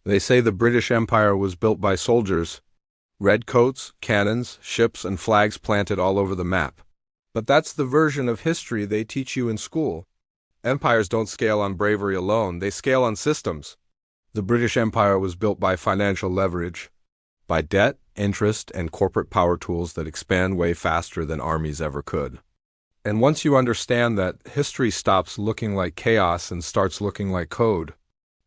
They say the British Empire was built by soldiers, red coats, cannons, ships, and flags planted all over the map. But that's the version of history they teach you in school. Empires don't scale on bravery alone, they scale on systems. The British Empire was built by financial leverage, by debt, interest, and corporate power tools that expand way faster than armies ever could. And once you understand that, history stops looking like chaos and starts looking like code.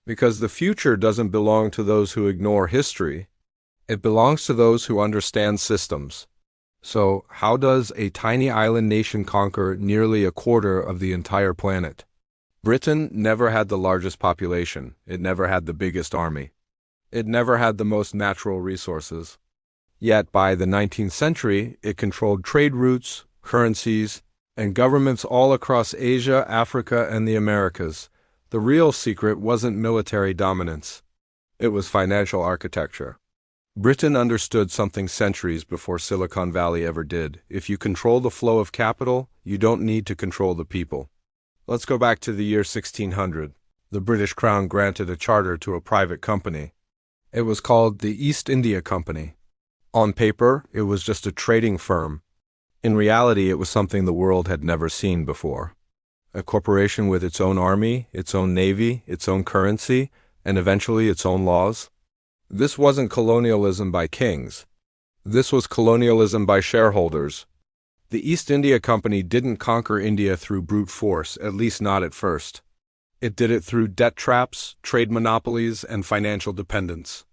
Because the future doesn't belong to those who ignore history. It belongs to those who understand systems. So, how does a tiny island nation conquer nearly a quarter of the entire planet? Britain never had the largest population. It never had the biggest army. It never had the most natural resources. Yet, by the 19th century, it controlled trade routes, currencies, and governments all across Asia, Africa, and the Americas. The real secret wasn't military dominance. It was financial architecture. Britain understood something centuries before Silicon Valley ever did. If you control the flow of capital, you don't need to control the people. Let's go back to the year 1600. The British Crown granted a charter to a private company. It was called the East India Company. On paper, it was just a trading firm. In reality, it was something the world had never seen before. A corporation with its own army, its own navy, its own currency, and eventually its own laws. This wasn't colonialism by kings. This was colonialism by shareholders. The East India Company didn't conquer India through brute force, at least not at first. It did it through debt traps, trade monopolies, and financial dependence.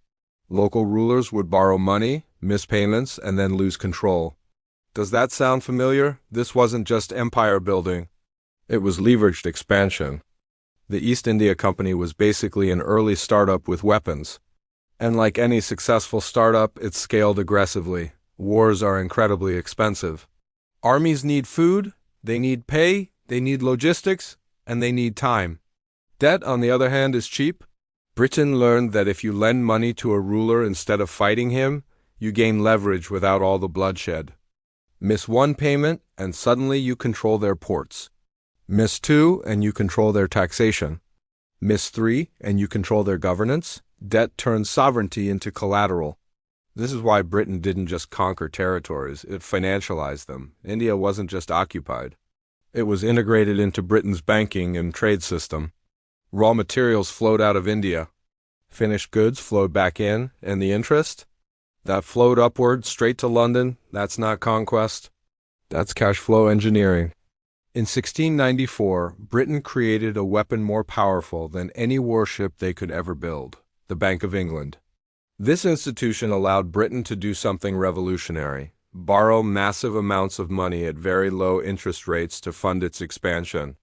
Local rulers would borrow money, miss payments, and then lose control. Does that sound familiar? This wasn't just empire building. It was leveraged expansion. The East India Company was basically an early startup with weapons. And like any successful startup, it scaled aggressively. Wars are incredibly expensive. Armies need food, they need pay, they need logistics, and they need time. Debt, on the other hand, is cheap. Britain learned that if you lend money to a ruler instead of fighting him, you gain leverage without all the bloodshed. Miss one payment, and suddenly you control their ports. Miss two, and you control their taxation. Miss three, and you control their governance. Debt turns sovereignty into collateral. This is why Britain didn't just conquer territories, it financialized them. India wasn't just occupied. It was integrated into Britain's banking and trade system. Raw materials flowed out of India. Finished goods flowed back in, and the interest? That flowed upward, straight to London. That's not conquest. That's cash flow engineering. In 1694, Britain created a weapon more powerful than any warship they could ever build. The Bank of England. This institution allowed Britain to do something revolutionary, borrow massive amounts of money at very low interest rates to fund its expansion.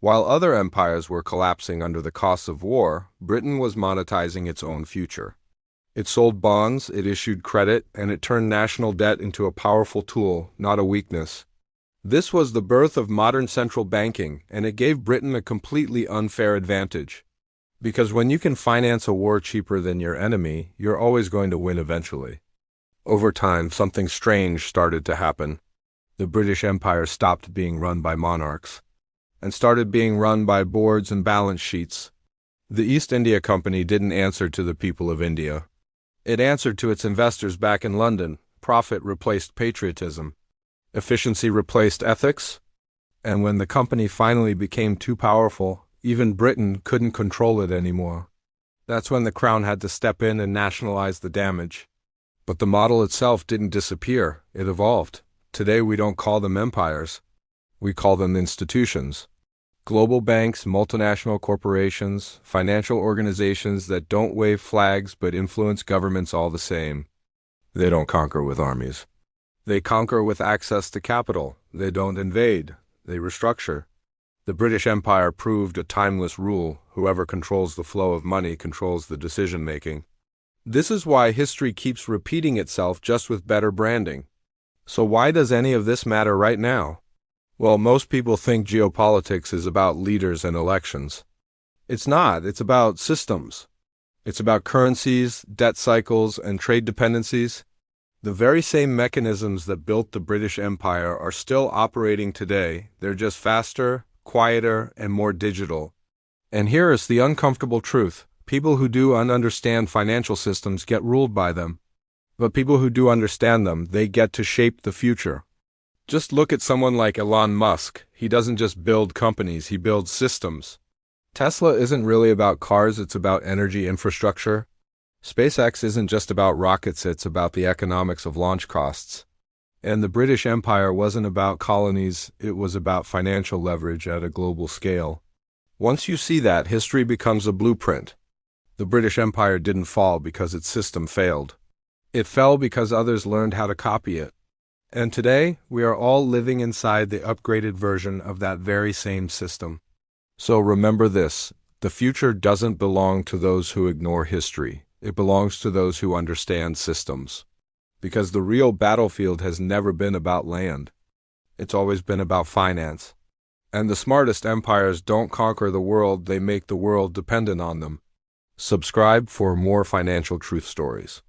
While other empires were collapsing under the costs of war, Britain was monetizing its own future. It sold bonds, it issued credit, and it turned national debt into a powerful tool, not a weakness. This was the birth of modern central banking, and it gave Britain a completely unfair advantage. Because when you can finance a war cheaper than your enemy, you're always going to win eventually. Over time, something strange started to happen. The British Empire stopped being run by monarchs and started being run by boards and balance sheets. The East India Company didn't answer to the people of India. It answered to its investors back in London. Profit replaced patriotism. Efficiency replaced ethics. And when the company finally became too powerful, even Britain couldn't control it anymore. That's when the Crown had to step in and nationalize the damage. But the model itself didn't disappear, it evolved. Today we don't call them empires. We call them institutions. Global banks, multinational corporations, financial organizations that don't wave flags but influence governments all the same. They don't conquer with armies. They conquer with access to capital. They don't invade. They restructure. The British Empire proved a timeless rule. Whoever controls the flow of money controls the decision-making. This is why history keeps repeating itself, just with better branding. So why does any of this matter right now? Well, most people think geopolitics is about leaders and elections. It's not. It's about systems. It's about currencies, debt cycles, and trade dependencies. The very same mechanisms that built the British Empire are still operating today. They're just faster, quieter, and more digital. And here is the uncomfortable truth. People who do understand financial systems get ruled by them. But people who do understand them, they get to shape the future. Just look at someone like Elon Musk. He doesn't just build companies, he builds systems. Tesla isn't really about cars, it's about energy infrastructure. SpaceX isn't just about rockets, it's about the economics of launch costs. And the British Empire wasn't about colonies, it was about financial leverage at a global scale. Once you see that, history becomes a blueprint. The British Empire didn't fall because its system failed. It fell because others learned how to copy it. And today, we are all living inside the upgraded version of that very same system. So remember this, the future doesn't belong to those who ignore history. It belongs to those who understand systems. Because the real battlefield has never been about land. It's always been about finance. And the smartest empires don't conquer the world, they make the world dependent on them. Subscribe for more financial truth stories.